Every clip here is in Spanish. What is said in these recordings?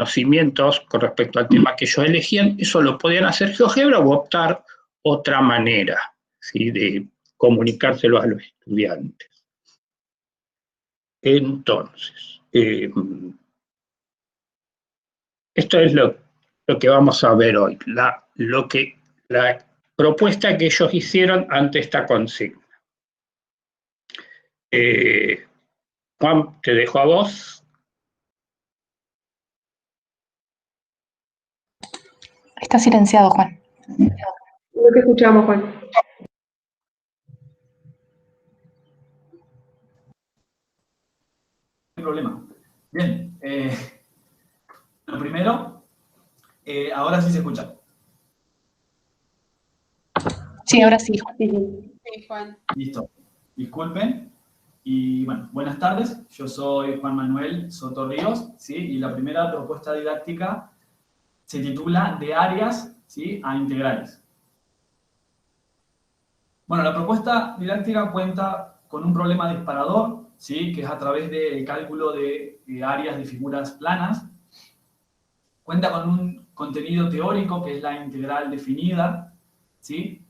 conocimientos con respecto al tema que ellos elegían, eso lo podían hacer GeoGebra o optar otra manera, ¿sí?, de comunicárselo a los estudiantes. Entonces, esto es lo que vamos a ver hoy, la propuesta que ellos hicieron ante esta consigna. Juan, te dejo a vos. Está silenciado, Juan. No te escuchamos, Juan. No hay problema. Bien. Lo primero, ahora sí se escucha. Sí, ahora sí, Juan. Sí, Juan. Listo. Disculpen. Y bueno, buenas tardes. Yo soy Juan Manuel Soto Ríos, ¿sí? Y la primera propuesta didáctica se titula De áreas, ¿sí?, a integrales. Bueno, la propuesta didáctica cuenta con un problema disparador, ¿sí?, que es a través del cálculo de áreas de figuras planas. Cuenta con un contenido teórico, que es la integral definida, ¿sí?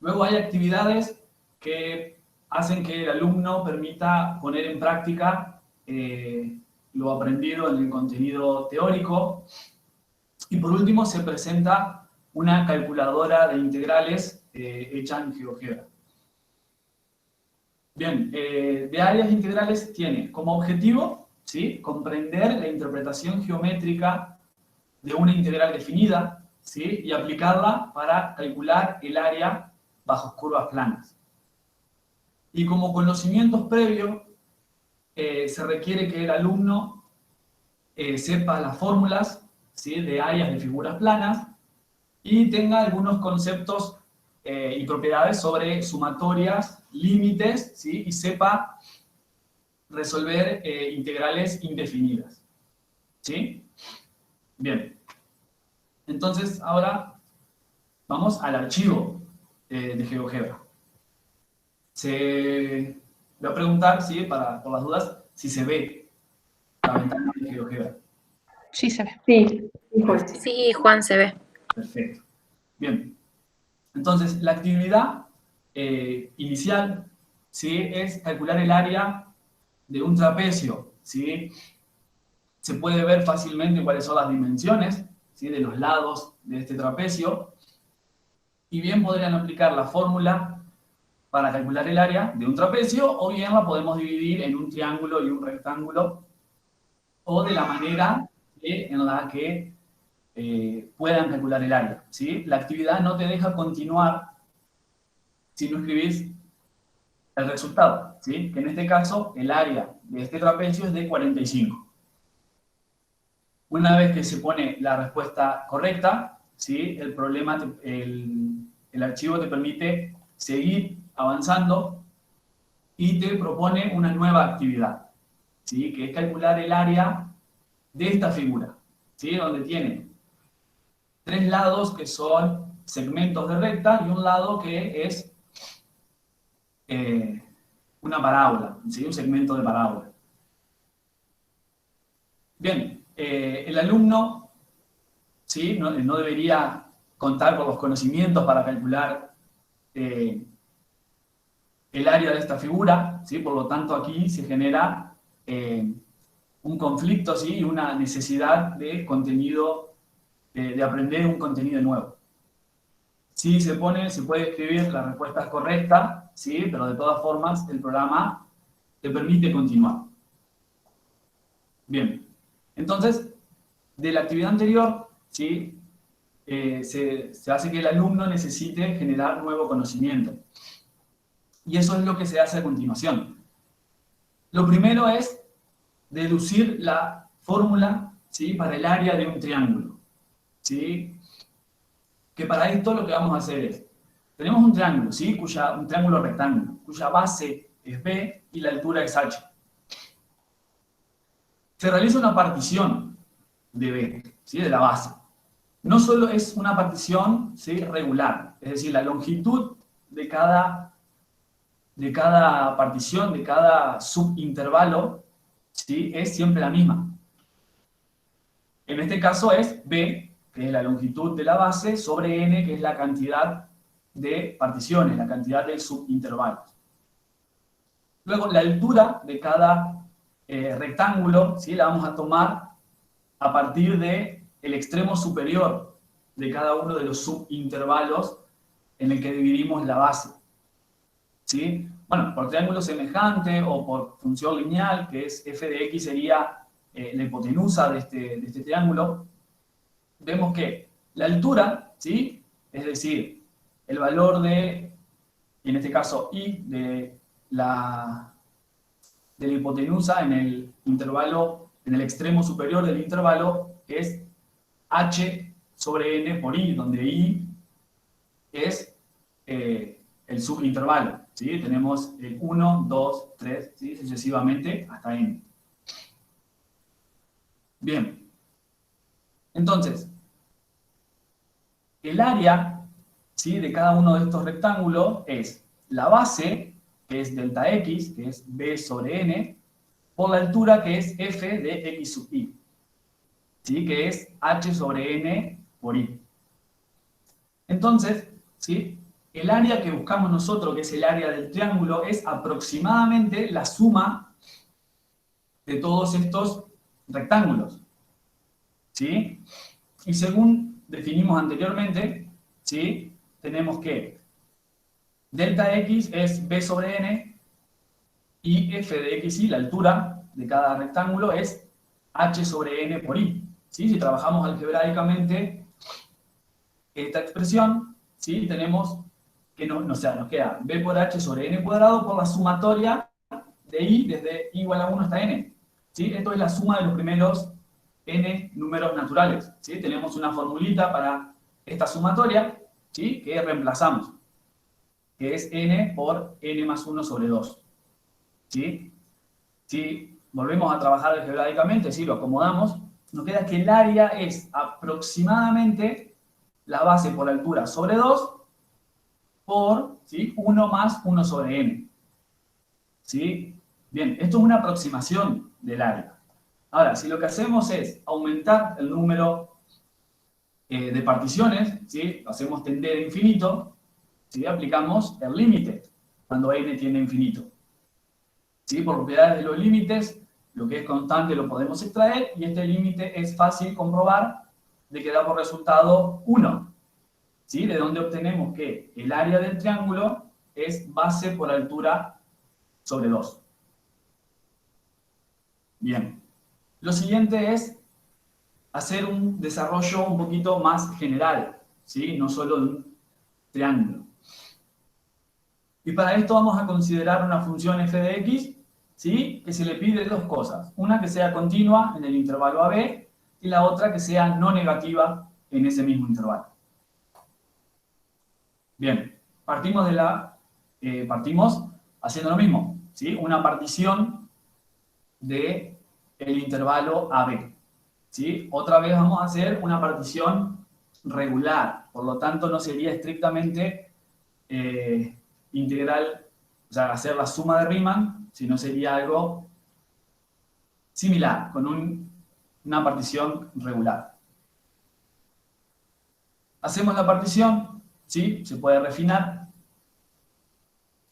Luego hay actividades que hacen que el alumno permita poner en práctica lo aprendido en el contenido teórico. Y por último se presenta una calculadora de integrales hecha en GeoGebra. Bien, de áreas integrales tiene como objetivo, ¿sí?, comprender la interpretación geométrica de una integral definida, ¿sí?, y aplicarla para calcular el área bajo curvas planas. Y como conocimientos previos, se requiere que el alumno sepa las fórmulas, ¿sí?, de áreas de figuras planas y tenga algunos conceptos y propiedades sobre sumatorias, límites, ¿sí?, y sepa resolver integrales indefinidas, ¿sí? Bien. Entonces, ahora vamos al archivo de GeoGebra. Se voy a preguntar, ¿sí?, por las dudas, si se ve la ventana de GeoGebra. Sí, se ve. Sí, Juan. Sí, Juan, se ve. Perfecto. Bien. Entonces, la actividad inicial, ¿sí?, es calcular el área de un trapecio, ¿sí? Se puede ver fácilmente cuáles son las dimensiones, ¿sí?, de los lados de este trapecio. Y bien podrían aplicar la fórmula para calcular el área de un trapecio, o bien la podemos dividir en un triángulo y un rectángulo, o de la manera en la que puedan calcular el área, ¿sí? La actividad no te deja continuar si no escribís el resultado, ¿sí?, que en este caso el área de este trapecio es de 45. Una vez que se pone la respuesta correcta, ¿sí?, el archivo te permite seguir avanzando y te propone una nueva actividad, ¿sí?, que es calcular el área de esta figura, ¿sí?, donde tiene 3 lados que son segmentos de recta y un lado que es una parábola, ¿sí?, un segmento de parábola. Bien, el alumno, ¿sí?, no debería contar con los conocimientos para calcular el área de esta figura, ¿sí?, por lo tanto aquí se genera un conflicto, ¿sí?, y una necesidad de contenido, de aprender un contenido nuevo. Si se puede escribir la respuesta correcta, ¿sí?, pero de todas formas el programa te permite continuar. Bien, entonces, de la actividad anterior, ¿sí?, se hace que el alumno necesite generar nuevo conocimiento. Y eso es lo que se hace a continuación. Lo primero es deducir la fórmula, ¿sí?, para el área de un triángulo, ¿sí?, que para esto lo que vamos a hacer es, tenemos un triángulo, ¿sí?, un triángulo rectángulo, cuya base es B y la altura es H. Se realiza una partición de B, ¿sí?, de la base. No solo es una partición, ¿sí?, regular, es decir, la longitud de cada partición, de cada subintervalo, ¿sí?, es siempre la misma. en este caso es B, que es la longitud de la base, sobre N, que es la cantidad de particiones, la cantidad de subintervalos. Luego, la altura de cada rectángulo, ¿sí?, la vamos a tomar a partir del extremo superior de cada uno de los subintervalos en el que dividimos la base. ¿Sí? Bueno, por triángulo semejante o por función lineal, que es f de x sería la hipotenusa de este triángulo, vemos que la altura, ¿sí?, es decir, el valor de, en este caso, i de la hipotenusa en el intervalo, en el extremo superior del intervalo, es h sobre n por i, donde i es el subintervalo, ¿sí? Tenemos el 1, 2, 3, ¿sí?, sucesivamente hasta n. Bien. Entonces, el área, ¿sí?, de cada uno de estos rectángulos es la base, que es delta x, que es b sobre n, por la altura, que es f de x sub i, ¿sí?, que es h sobre n por i. Entonces, ¿sí?, el área que buscamos nosotros, que es el área del triángulo, es aproximadamente la suma de todos estos rectángulos, ¿sí? Y según definimos anteriormente, ¿sí?, tenemos que delta x es b sobre n y f de x, y la altura de cada rectángulo, es h sobre n por i, ¿sí? Si trabajamos algebraicamente esta expresión, ¿sí?, tenemos que nos queda b por h sobre n cuadrado por la sumatoria de i desde i igual a 1 hasta n, ¿sí? Esto es la suma de los primeros n números naturales, ¿sí? Tenemos una formulita para esta sumatoria, ¿sí?, que reemplazamos, que es n por n más 1 sobre 2, ¿sí? Si volvemos a trabajar algebraicamente, si lo acomodamos, nos queda que el área es aproximadamente la base por altura sobre 2 por, ¿sí?, 1 más 1 sobre n. ¿Sí? Bien, esto es una aproximación del área. Ahora, si lo que hacemos es aumentar el número de particiones, ¿sí?, lo hacemos tender a infinito, ¿sí?, aplicamos el límite cuando n tiende a infinito. ¿Sí? Por propiedades de los límites, lo que es constante lo podemos extraer, y este límite es fácil comprobar de que da por resultado 1. ¿Sí? De donde obtenemos que el área del triángulo es base por altura sobre 2. Bien. Lo siguiente es hacer un desarrollo un poquito más general, ¿sí?, no solo de un triángulo. Y para esto vamos a considerar una función f de x, ¿sí?, que se le pide dos cosas. Una que sea continua en el intervalo AB y la otra que sea no negativa en ese mismo intervalo. Bien, partimos haciendo lo mismo, ¿sí?, una partición del intervalo AB, ¿sí? Otra vez vamos a hacer una partición regular, por lo tanto no sería estrictamente integral, o sea, hacer la suma de Riemann, sino sería algo similar, con una partición regular. Hacemos la partición, ¿sí?, se puede refinar,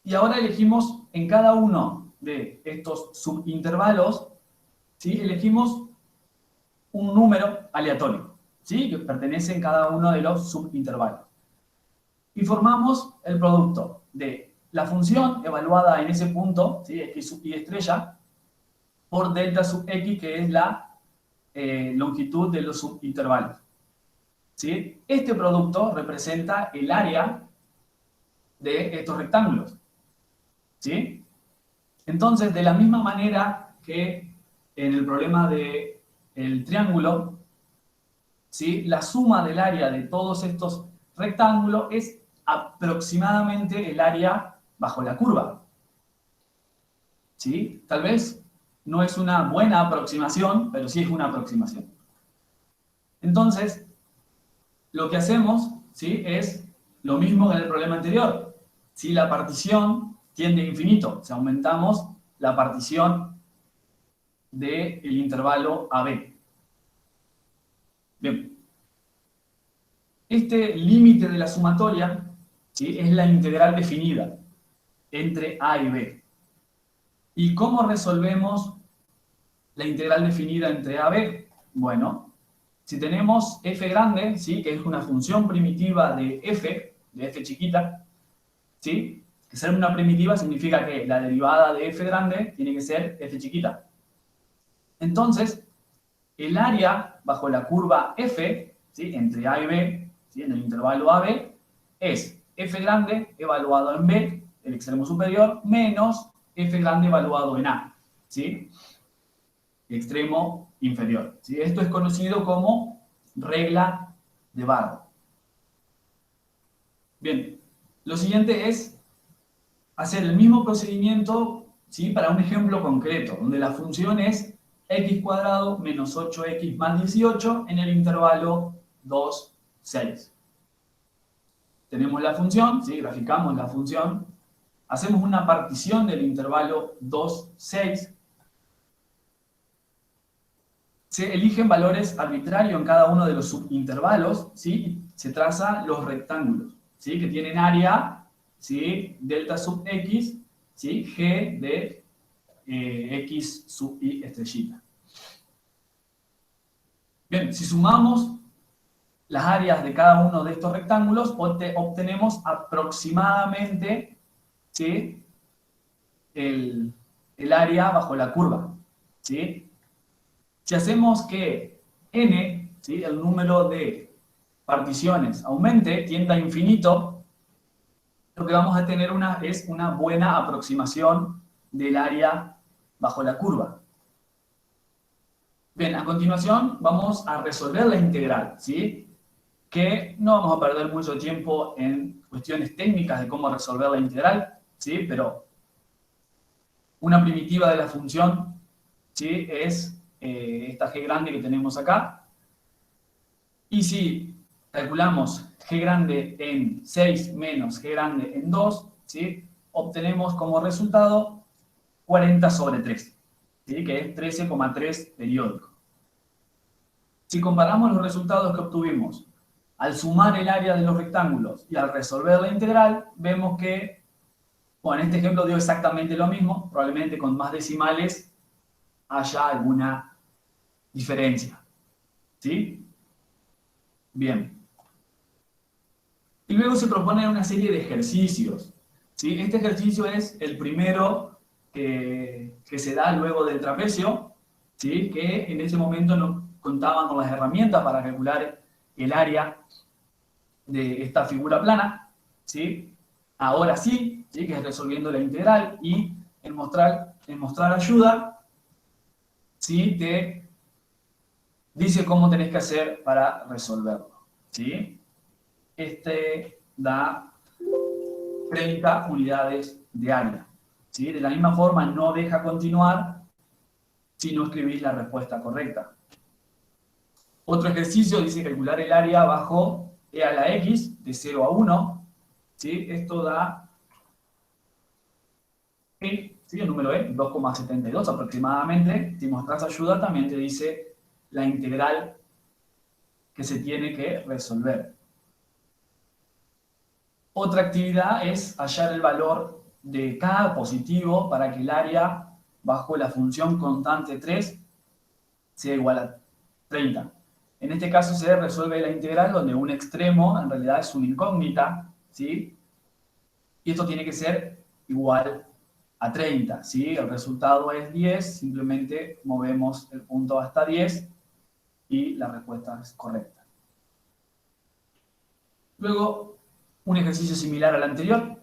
y ahora elegimos en cada uno de estos subintervalos, ¿sí?, elegimos un número aleatorio, ¿sí?, que pertenece en cada uno de los subintervalos. Y formamos el producto de la función evaluada en ese punto, ¿sí?, x sub i estrella, por delta sub x, que es la longitud de los subintervalos. ¿Sí? Este producto representa el área de estos rectángulos. ¿Sí? Entonces, de la misma manera que en el problema del triángulo, ¿sí?, la suma del área de todos estos rectángulos es aproximadamente el área bajo la curva. ¿Sí? Tal vez no es una buena aproximación, pero sí es una aproximación. Entonces, lo que hacemos, ¿sí?, es lo mismo que en el problema anterior. Si la partición tiende a infinito, o sea, aumentamos la partición del intervalo AB. Bien. Este límite de la sumatoria, ¿sí?, es la integral definida entre A y B. ¿Y cómo resolvemos la integral definida entre A y B? Bueno, si tenemos f grande, ¿sí?, que es una función primitiva de f chiquita, ¿sí?, que ser una primitiva significa que la derivada de f grande tiene que ser f chiquita. Entonces, el área bajo la curva f, ¿sí?, entre A y B, ¿sí?, en el intervalo AB, es f grande evaluado en B, el extremo superior, menos f grande evaluado en A, ¿sí?, extremo inferior, ¿sí? Esto es conocido como regla de Barrow. Bien, lo siguiente es hacer el mismo procedimiento, ¿sí?, para un ejemplo concreto, donde la función es x cuadrado menos 8x más 18 en el intervalo 2, 6. Tenemos la función, ¿sí?, graficamos la función, hacemos una partición del intervalo 2, 6, se eligen valores arbitrarios en cada uno de los subintervalos, ¿sí?, se trazan los rectángulos, ¿sí?, que tienen área, ¿sí?, delta sub x, ¿sí?, g de x sub y estrellita. Bien, si sumamos las áreas de cada uno de estos rectángulos, obtenemos aproximadamente, ¿sí?, el área bajo la curva, ¿sí? Si hacemos que n, ¿sí?, el número de particiones, aumente, tienda a infinito, lo que vamos a tener es una buena aproximación del área bajo la curva. Bien, a continuación vamos a resolver la integral, ¿sí?, que no vamos a perder mucho tiempo en cuestiones técnicas de cómo resolver la integral, ¿sí?, pero una primitiva de la función, ¿sí?, es esta g grande que tenemos acá. Y si calculamos g grande en 6 menos g grande en 2, ¿sí?, obtenemos como resultado 40 sobre 3, ¿sí?, que es 13,3 periódico. Si comparamos los resultados que obtuvimos al sumar el área de los rectángulos y al resolver la integral, vemos que, bueno, en este ejemplo dio exactamente lo mismo, probablemente con más decimales haya alguna diferencia, ¿sí? Bien. Y luego se propone una serie de ejercicios, ¿sí? Este ejercicio es el primero que se da luego del trapecio, ¿sí?, que en ese momento no contaban con las herramientas para calcular el área de esta figura plana, ¿sí? Ahora sí, ¿sí?, que es resolviendo la integral, y en mostrar ayuda, ¿sí?, te dice cómo tenés que hacer para resolverlo, ¿sí? Este da 30 unidades de área, ¿sí? De la misma forma, no deja continuar si no escribís la respuesta correcta. Otro ejercicio dice calcular el área bajo e a la x de 0 a 1, ¿sí? Esto da e, ¿sí?, el número e, 2,72 aproximadamente. Si mostrás ayuda, también te dice la integral que se tiene que resolver. Otra actividad es hallar el valor de k positivo para que el área bajo la función constante 3 sea igual a 30. En este caso se resuelve la integral donde un extremo en realidad es una incógnita, ¿sí? Y esto tiene que ser igual a 30, ¿sí? El resultado es 10, simplemente movemos el punto hasta 10 y la respuesta es correcta. Luego, un ejercicio similar al anterior.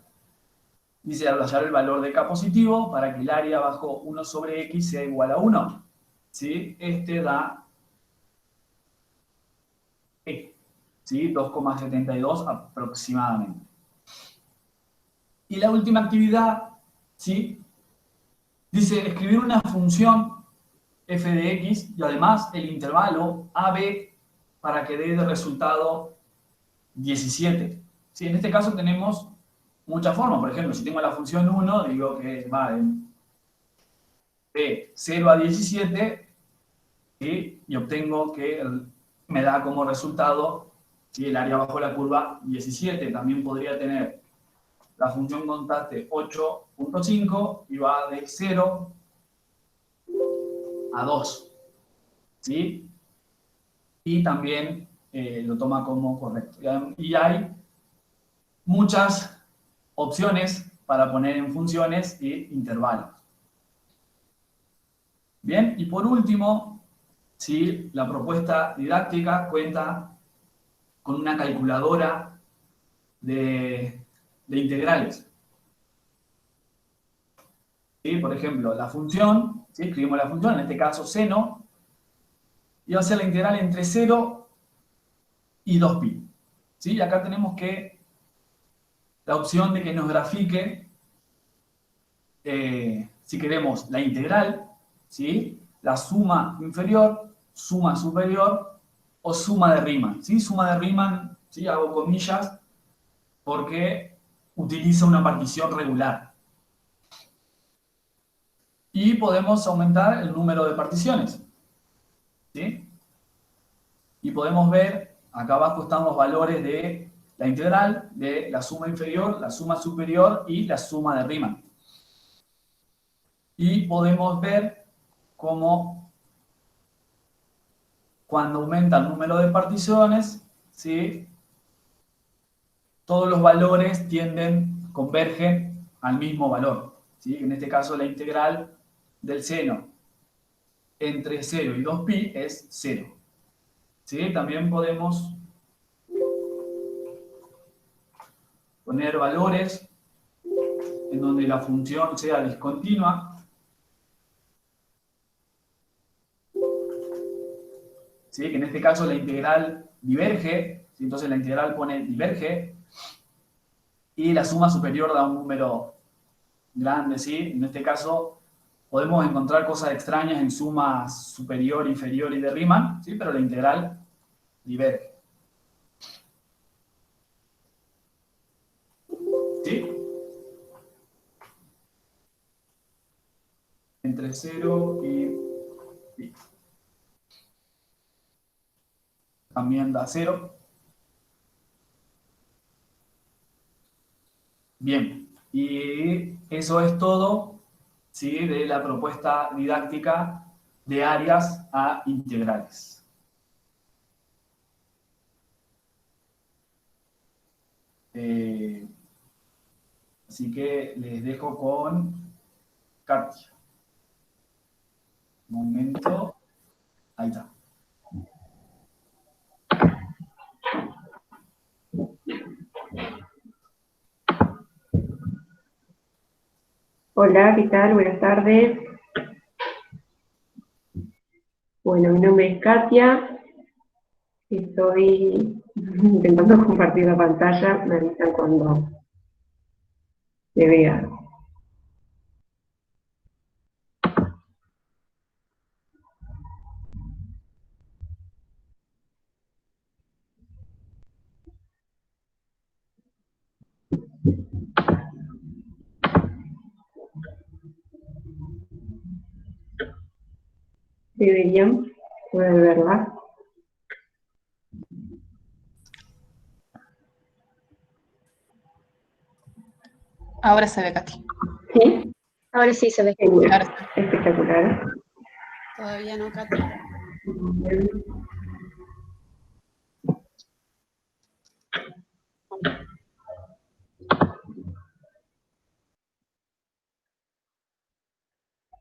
Dice hallar el valor de k positivo para que el área bajo 1 sobre x sea igual a 1. ¿Sí? Este da e, ¿sí?, 2,72 aproximadamente. Y la última actividad, ¿sí?, dice escribir una función f de x y además el intervalo AB para que dé de resultado 17. ¿Sí? En este caso tenemos muchas formas. Por ejemplo, si tengo la función 1, digo que va de 0 a 17, ¿sí?, y obtengo que el me da como resultado, ¿sí?, el área bajo la curva 17. También podría tener la función constante 8.5 y va de 0 a 2. ¿Sí? Y también lo toma como correcto. Y hay muchas opciones para poner en funciones e intervalos. Bien, y por último, ¿sí?, la propuesta didáctica cuenta con una calculadora de integrales. ¿Sí? Por ejemplo, la función, ¿sí?, escribimos la función, en este caso seno, y va a ser la integral entre 0 y 2pi. ¿Sí? Y acá tenemos que la opción de que nos grafique, si queremos, la integral, ¿sí?, la suma inferior, suma superior o suma de Riemann. ¿Sí? Suma de Riemann, ¿sí?, hago comillas porque utiliza una partición regular. Y podemos aumentar el número de particiones. ¿Sí? Y podemos ver, acá abajo están los valores de la integral, de la suma inferior, la suma superior y la suma de Riemann. Y podemos ver cómo cuando aumenta el número de particiones, ¿sí?, todos los valores convergen al mismo valor. ¿Sí? En este caso la integral del seno entre 0 y 2pi es 0. ¿Sí? También podemos poner valores en donde la función sea discontinua. ¿Sí? Que en este caso la integral diverge, ¿sí? Entonces la integral pone diverge, y la suma superior da un número grande, ¿sí? En este caso podemos encontrar cosas extrañas en sumas superior, inferior y de Riemann, ¿sí?, pero la integral diverge. ¿Sí? Entre 0 y pi. También da 0. Bien, y eso es todo, ¿sí?, de la propuesta didáctica de áreas a integrales. Así que les dejo con Katia. Un momento. Ahí está. Hola, ¿qué tal? Buenas tardes. Bueno, mi nombre es Katia. Estoy intentando compartir la pantalla. Me avisan cuando se vea. Deberían poder verla. Ahora se ve, Katy. ¿Sí? Ahora sí se ve. Genial. Ahora sí. Espectacular. Todavía no, Katy.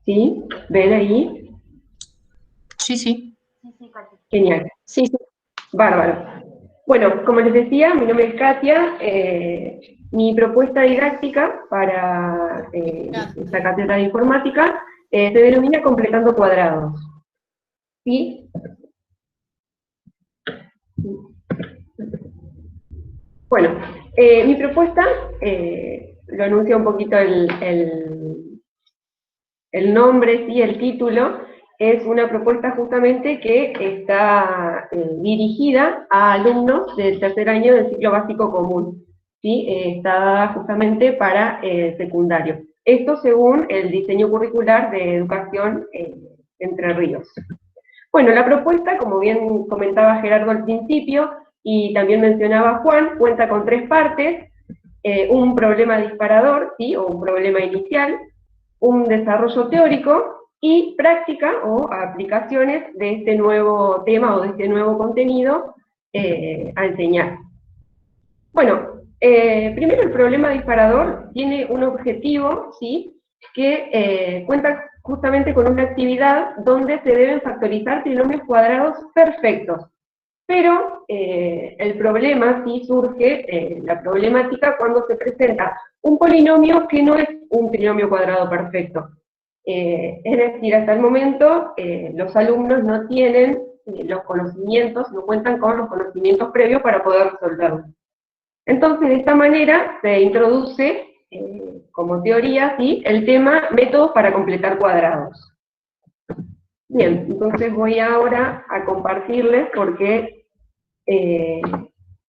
¿Sí? ¿Ven ahí? Sí, sí. Genial. Sí, sí. Bárbaro. Bueno, como les decía, mi nombre es Katia. Mi propuesta didáctica para esta cátedra de informática se denomina Completando Cuadrados. ¿Sí? Bueno, mi propuesta, lo anuncia un poquito el nombre, ¿sí?, el título, es una propuesta justamente que está dirigida a alumnos del tercer año del ciclo básico común, ¿sí? Está dada justamente para secundario. Esto según el diseño curricular de educación Entre Ríos. Bueno, la propuesta, como bien comentaba Gerardo al principio, y también mencionaba Juan, cuenta con 3 partes, un problema disparador, ¿sí? O un problema inicial, un desarrollo teórico, y práctica o aplicaciones de este nuevo tema o de este nuevo contenido a enseñar. Bueno, primero el problema disparador tiene un objetivo, ¿sí? Que cuenta justamente con una actividad donde se deben factorizar trinomios cuadrados perfectos. Pero el problema sí surge, la problemática, cuando se presenta un polinomio que no es un trinomio cuadrado perfecto. Es decir, hasta el momento los alumnos no tienen los conocimientos, no cuentan con los conocimientos previos para poder resolverlo. Entonces, de esta manera se introduce, como teoría, ¿sí?, el tema métodos para completar cuadrados. Bien, entonces voy ahora a compartirles porque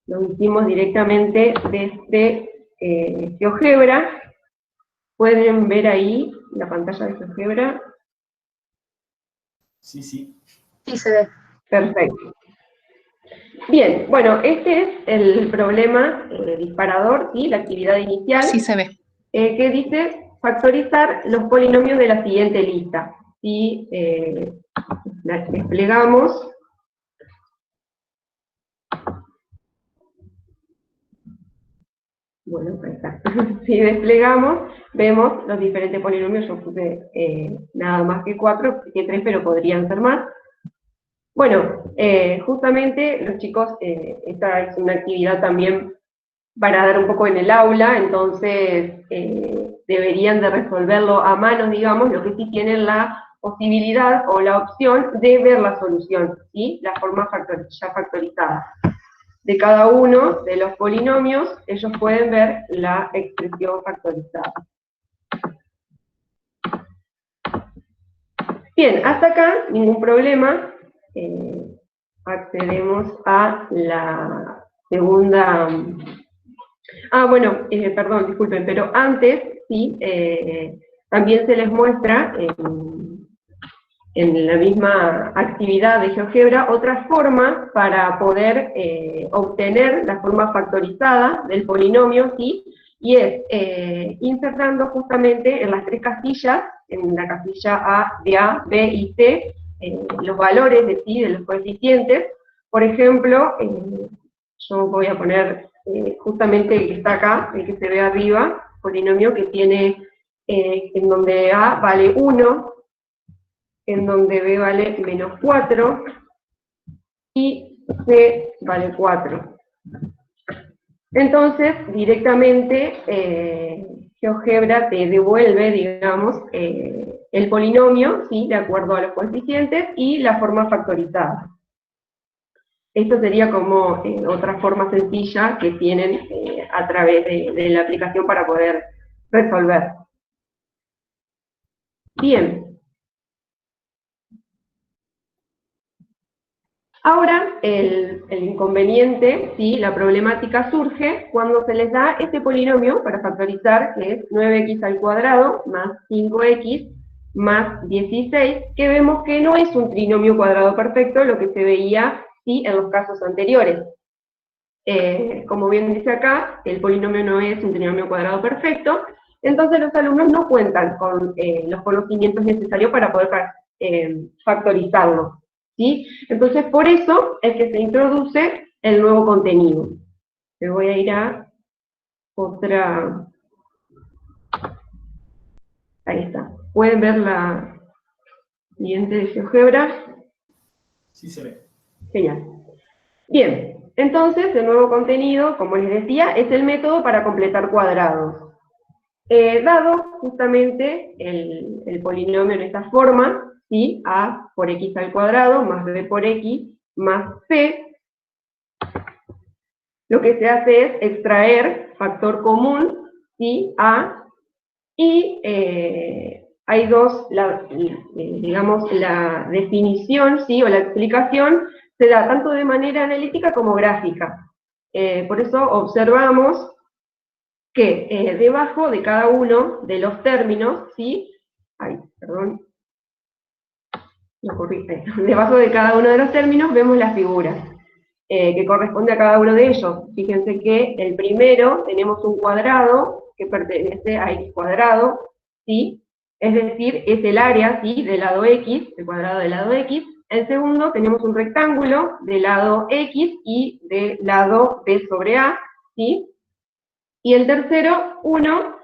lo hicimos directamente desde GeoGebra. Pueden ver ahí la pantalla de GeoGebra. Sí, sí. Sí, se ve. Perfecto. Bien, bueno, este es el problema disparador, ¿sí?, la actividad inicial. Sí se ve. Que dice factorizar los polinomios de la siguiente lista. Si la desplegamos, bueno, ahí está. Si desplegamos, vemos los diferentes polinomios. Yo puse nada más que 4, que 3, pero podrían ser más. Bueno, justamente los chicos, esta es una actividad también para dar un poco en el aula, entonces deberían de resolverlo a mano, digamos, lo que sí tienen la posibilidad o la opción de ver la solución, ¿sí?, la forma ya factorizada. De cada uno de los polinomios, ellos pueden ver la expresión factorizada. Bien, hasta acá, ningún problema. Accedemos a la segunda... bueno, perdón, disculpen, pero antes, sí, también se les muestra en la misma actividad de GeoGebra otra forma para poder obtener la forma factorizada del polinomio, ¿sí? Y es insertando justamente en las 3 casillas, en la casilla A, B y C, los valores de los coeficientes. Por ejemplo, yo voy a poner justamente el que está acá, el que se ve arriba, polinomio que tiene, en donde A vale 1, en donde B vale menos 4, y C vale 4. Entonces, directamente, GeoGebra te devuelve, digamos, el polinomio, ¿sí?, de acuerdo a los coeficientes, y la forma factorizada. Esto sería como otra forma sencilla que tienen a través de la aplicación para poder resolver. Bien. Ahora, el inconveniente, ¿sí?, la problemática surge cuando se les da este polinomio para factorizar, que es 9x al cuadrado más 5x más 16, que vemos que no es un trinomio cuadrado perfecto, lo que se veía, ¿sí?, en los casos anteriores. Como bien dice acá, el polinomio no es un trinomio cuadrado perfecto, entonces los alumnos no cuentan con los conocimientos necesarios para poder factorizarlo, ¿sí? Entonces, por eso es que se introduce el nuevo contenido. Me voy a ir a otra... Ahí está. ¿Pueden ver la siguiente de GeoGebra? Sí se ve. Genial. Bien, entonces el nuevo contenido, como les decía, es el método para completar cuadrados. Dado justamente el polinomio en esta forma, ¿sí?, A por X al cuadrado más B por X más C, lo que se hace es extraer factor común, ¿sí?, A, y hay dos, digamos, la definición, ¿sí?, o la explicación se da tanto de manera analítica como gráfica. Por eso observamos que debajo de cada uno de los términos, ¿sí?, debajo de cada uno de los términos vemos las figuras que corresponde a cada uno de ellos. Fíjense que el primero tenemos un cuadrado que pertenece a x cuadrado, ¿sí? Es decir, es el área, ¿sí?, del lado x, el cuadrado del lado x. El segundo tenemos un rectángulo del lado x y del lado b sobre a, ¿sí? Y el tercero, 1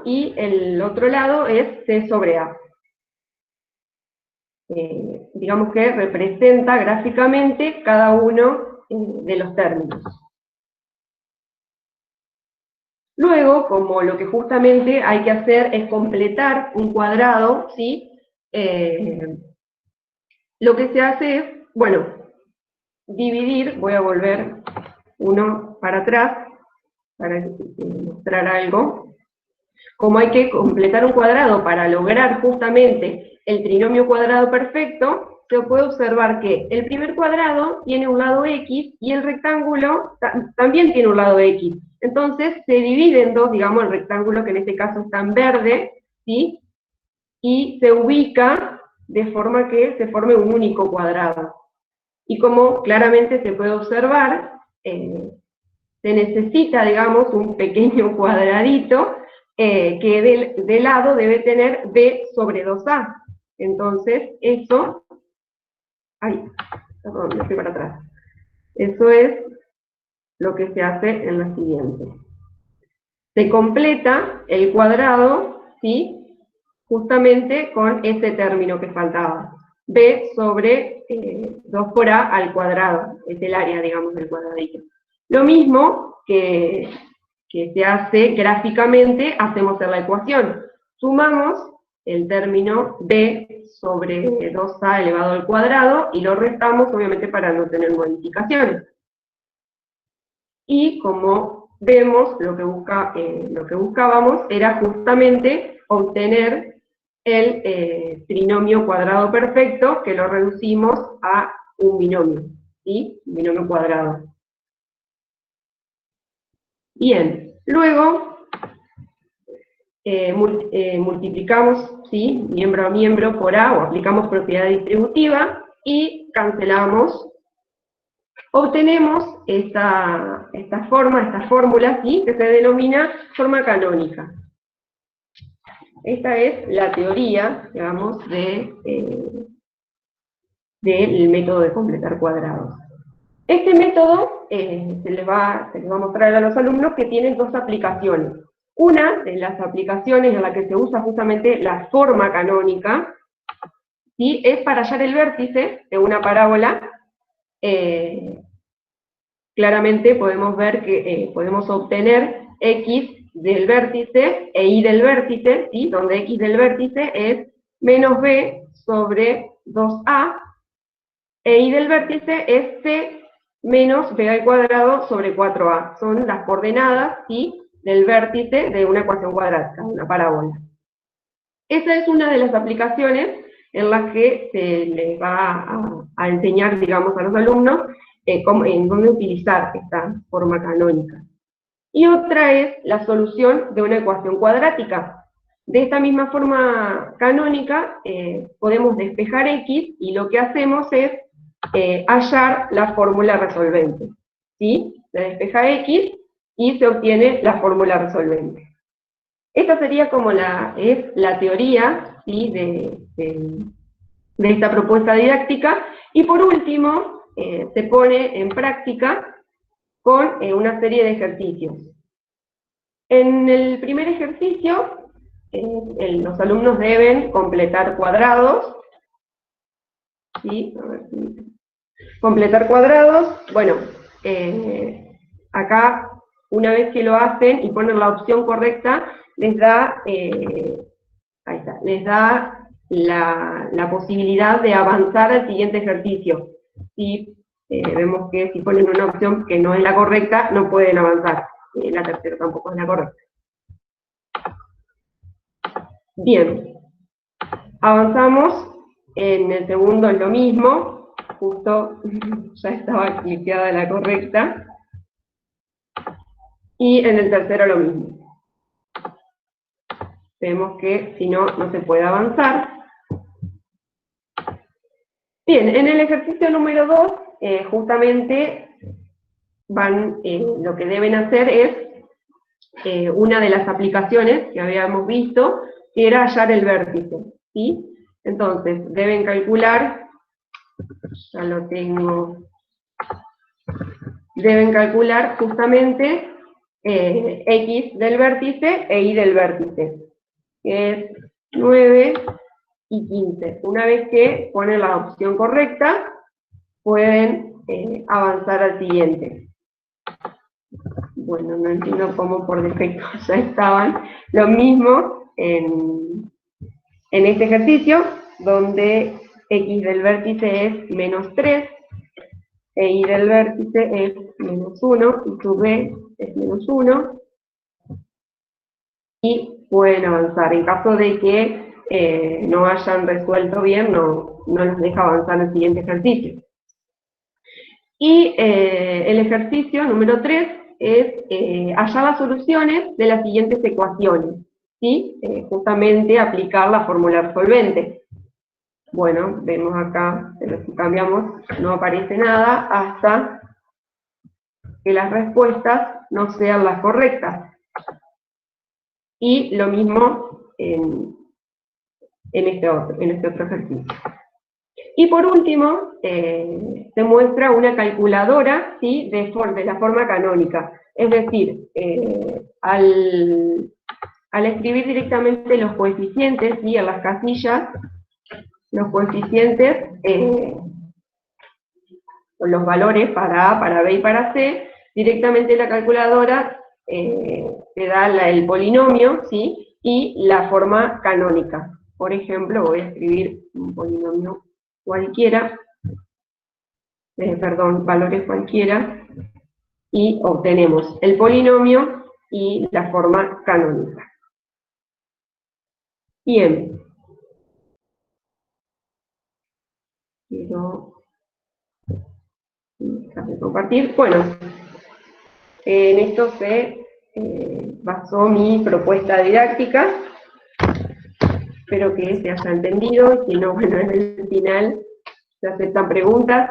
y el otro lado es c sobre a. Digamos que representa gráficamente cada uno de los términos. Luego, como lo que justamente hay que hacer es completar un cuadrado, ¿sí? Lo que se hace es, bueno, dividir, voy a volver uno para atrás, para mostrar algo. Como hay que completar un cuadrado para lograr justamente el trinomio cuadrado perfecto, se puede observar que el primer cuadrado tiene un lado x y el rectángulo también tiene un lado x. Entonces se divide en dos, digamos, el rectángulo que en este caso está en verde, ¿sí? Y se ubica de forma que se forme un único cuadrado. Y como claramente se puede observar, se necesita, digamos, un pequeño cuadradito que de lado debe tener b sobre 2a. Entonces, eso, perdón, me fui para atrás. Eso es lo que se hace en la siguiente. Se completa el cuadrado, ¿sí?, justamente con ese término que faltaba. B sobre 2 por A al cuadrado, es el área, digamos, del cuadradito. Lo mismo que se hace gráficamente, hacemos en la ecuación. Sumamos el término B sobre 2A elevado al cuadrado y lo restamos, obviamente, para no tener modificaciones. Y como vemos, lo que buscábamos era justamente obtener el trinomio cuadrado perfecto, que lo reducimos a un binomio, ¿sí? Un binomio cuadrado. Bien, luego multiplicamos, ¿sí?, miembro a miembro por A, o aplicamos propiedad distributiva, y cancelamos. Obtenemos esta fórmula, ¿sí?, que se denomina forma canónica. Esta es la teoría, digamos, del método de completar cuadrados. Este método se les va a mostrar a los alumnos que tiene dos aplicaciones. Una de las aplicaciones en la que se usa justamente la forma canónica, ¿sí?, es para hallar el vértice de una parábola. Claramente podemos ver que podemos obtener x del vértice e y del vértice, ¿sí?, donde x del vértice es menos b sobre 2a, e y del vértice es c menos b al cuadrado sobre 4a. Son las coordenadas, ¿sí?, del vértice de una ecuación cuadrática, una parábola. Esa es una de las aplicaciones en las que se les va a enseñar, digamos, a los alumnos en dónde utilizar esta forma canónica. Y otra es la solución de una ecuación cuadrática. De esta misma forma canónica podemos despejar x y lo que hacemos es hallar la fórmula resolvente, ¿sí? Se despeja x y se obtiene la fórmula resolvente. Esta sería como la teoría, ¿sí?, de esta propuesta didáctica, y por último se pone en práctica con una serie de ejercicios. En el primer ejercicio, los alumnos deben completar cuadrados, ¿sí? A ver si... Completar cuadrados, bueno, acá, una vez que lo hacen y ponen la opción correcta, les da, ahí está, les da la posibilidad de avanzar al siguiente ejercicio. Y vemos que si ponen una opción que no es la correcta, no pueden avanzar. La tercera tampoco es la correcta. Bien, avanzamos. En el segundo es lo mismo, justo ya estaba cliqueada la correcta. Y en el tercero lo mismo. Vemos que si no, no se puede avanzar. Bien, en el ejercicio número 2, justamente lo que deben hacer es una de las aplicaciones que habíamos visto, que era hallar el vértice, ¿sí? Entonces, deben calcular, ya lo tengo, deben calcular justamente X del vértice e Y del vértice, que es 9 y 15. Una vez que ponen la opción correcta, pueden avanzar al siguiente. Bueno, no entiendo cómo por defecto ya estaban. Lo mismo en este ejercicio, donde X del vértice es menos 3, e Y del vértice es menos 1, y su B es menos 1, y pueden avanzar. En caso de que no hayan resuelto bien, no los deja avanzar al siguiente ejercicio. Y el ejercicio número 3 es hallar las soluciones de las siguientes ecuaciones, ¿sí? Justamente aplicar la fórmula solvente. Bueno, vemos acá, pero si cambiamos no aparece nada hasta que las respuestas no sean las correctas. Y lo mismo en este otro ejercicio. Y por último, se muestra una calculadora, ¿sí? de la forma canónica. Es decir, al escribir directamente los coeficientes, ¿sí? En las casillas, los coeficientes, los valores para A, para B y para C, directamente la calculadora te da el polinomio, ¿sí? Y la forma canónica. Por ejemplo, voy a escribir un polinomio cualquiera, valores cualquiera, y obtenemos el polinomio y la forma canónica. Bien. Quiero dejar de compartir. Bueno, en esto se basó mi propuesta didáctica. Espero que se haya entendido, y si no, bueno, en el final se aceptan preguntas,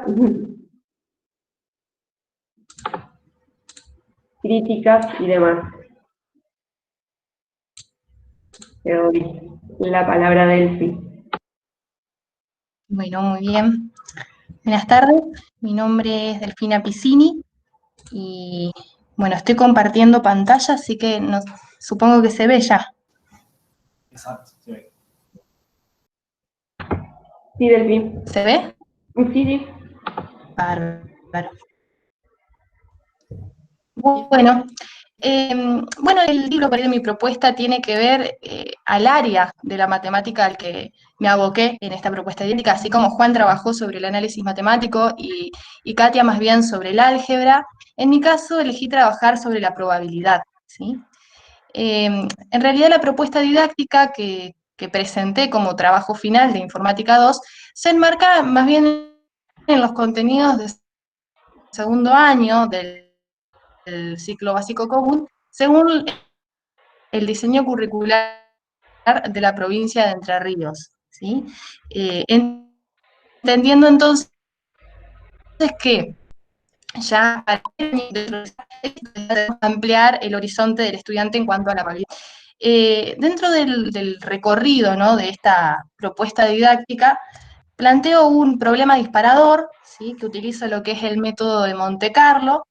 críticas y demás. Te doy la palabra a Delphi. Bueno, muy bien. Buenas tardes, mi nombre es Delfina Piscini y bueno, estoy compartiendo pantalla, así que supongo que se ve ya. Exacto, se ve. Sí, Delphi. ¿Se ve? Sí, sí. Bárbaro. Bueno, el libro de mi propuesta tiene que ver al área de la matemática al que me aboqué en esta propuesta didáctica, así como Juan trabajó sobre el análisis matemático y Katia más bien sobre el álgebra. En mi caso elegí trabajar sobre la probabilidad, ¿sí? En realidad la propuesta didáctica que presenté como trabajo final de Informática 2 se enmarca más bien en los contenidos de segundo año del ciclo básico común, según el diseño curricular de la provincia de Entre Ríos, ¿sí? Entendiendo entonces que ya para ampliar el horizonte del estudiante en cuanto a la probabilidad. Dentro del recorrido, ¿no? de esta propuesta didáctica, planteo un problema disparador, ¿sí? que utiliza lo que es el método de Monte Carlo.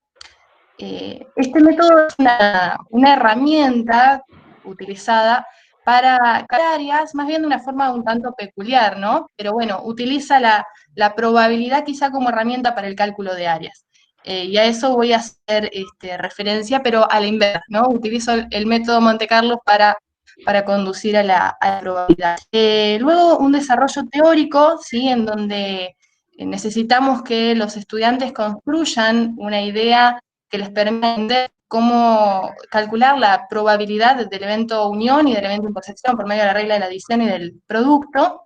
Este método es una herramienta utilizada para áreas, más bien de una forma un tanto peculiar, ¿no? Pero bueno, utiliza la probabilidad quizá como herramienta para el cálculo de áreas. Y a eso voy a hacer referencia, pero a la inversa, ¿no? Utilizo el método Monte Carlo para conducir a la probabilidad. Luego, un desarrollo teórico, ¿sí? En donde necesitamos que los estudiantes construyan una idea que les permita entender cómo calcular la probabilidad del evento unión y del evento intersección por medio de la regla de la adición y del producto,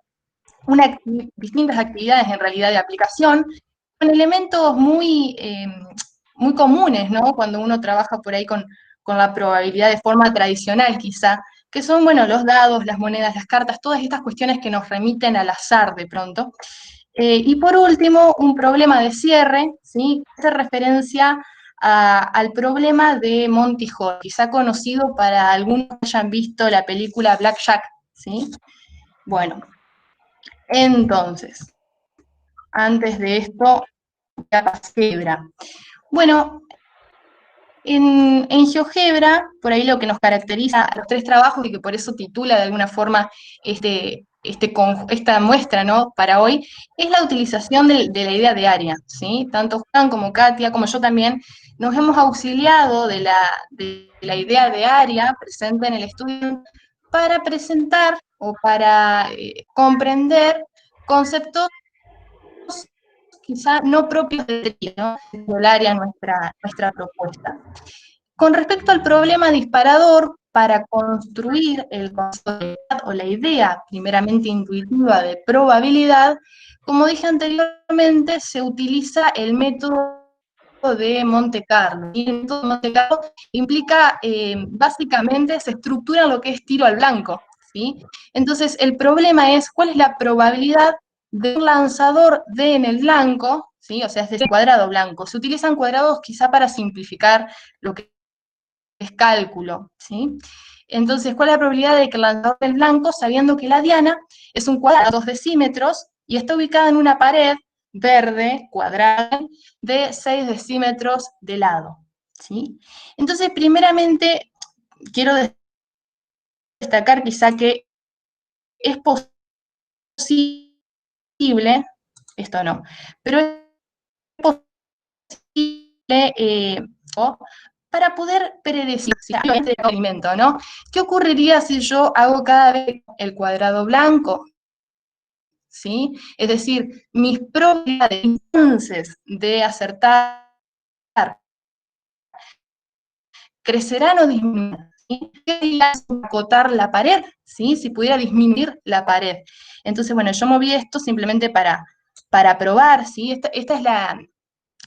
distintas actividades en realidad de aplicación, con elementos muy comunes, ¿no? Cuando uno trabaja por ahí con la probabilidad de forma tradicional quizá, que son, bueno, los dados, las monedas, las cartas, todas estas cuestiones que nos remiten al azar de pronto. Y por último, un problema de cierre, ¿sí? Hace referencia al problema de Monty Hall, quizá conocido para algunos que hayan visto la película Blackjack, ¿sí? Bueno, entonces, antes de esto, GeoGebra. Bueno, en GeoGebra, por ahí lo que nos caracteriza a los tres trabajos, y que por eso titula de alguna forma esta muestra, ¿no?, para hoy, es la utilización de la idea de área, ¿sí? Tanto Juan como Katia, como yo también, nos hemos auxiliado de la idea de área presente en el estudio para presentar o para comprender conceptos quizá no propios del área nuestra propuesta. Con respecto al problema disparador, para construir el concepto o la idea primeramente intuitiva de probabilidad, como dije anteriormente, se utiliza el método de Monte Carlo. Y el método de Monte Carlo implica, básicamente, se estructura lo que es tiro al blanco, ¿sí? Entonces, el problema es cuál es la probabilidad de un lanzador de en el blanco, ¿sí? O sea, es decir, cuadrado blanco. Se utilizan cuadrados quizá para simplificar lo que es cálculo, ¿sí? Entonces, ¿cuál es la probabilidad de que el lanzador del blanco, sabiendo que la diana es un cuadrado de 2 decímetros y está ubicada en una pared verde, cuadrada, de 6 decímetros de lado, ¿sí? Entonces, primeramente, quiero destacar quizá que es posible, esto no, pero es posible, para poder predecir el alimento, ¿no? ¿Qué ocurriría si yo hago cada vez el cuadrado blanco? ¿Sí? Es decir, mis probabilidades de acertar crecerán o disminuirán. ¿Sí? ¿Qué sería acotar la pared? ¿Sí? Si pudiera disminuir la pared. Entonces, bueno, yo moví esto simplemente para probar, ¿sí? Esta es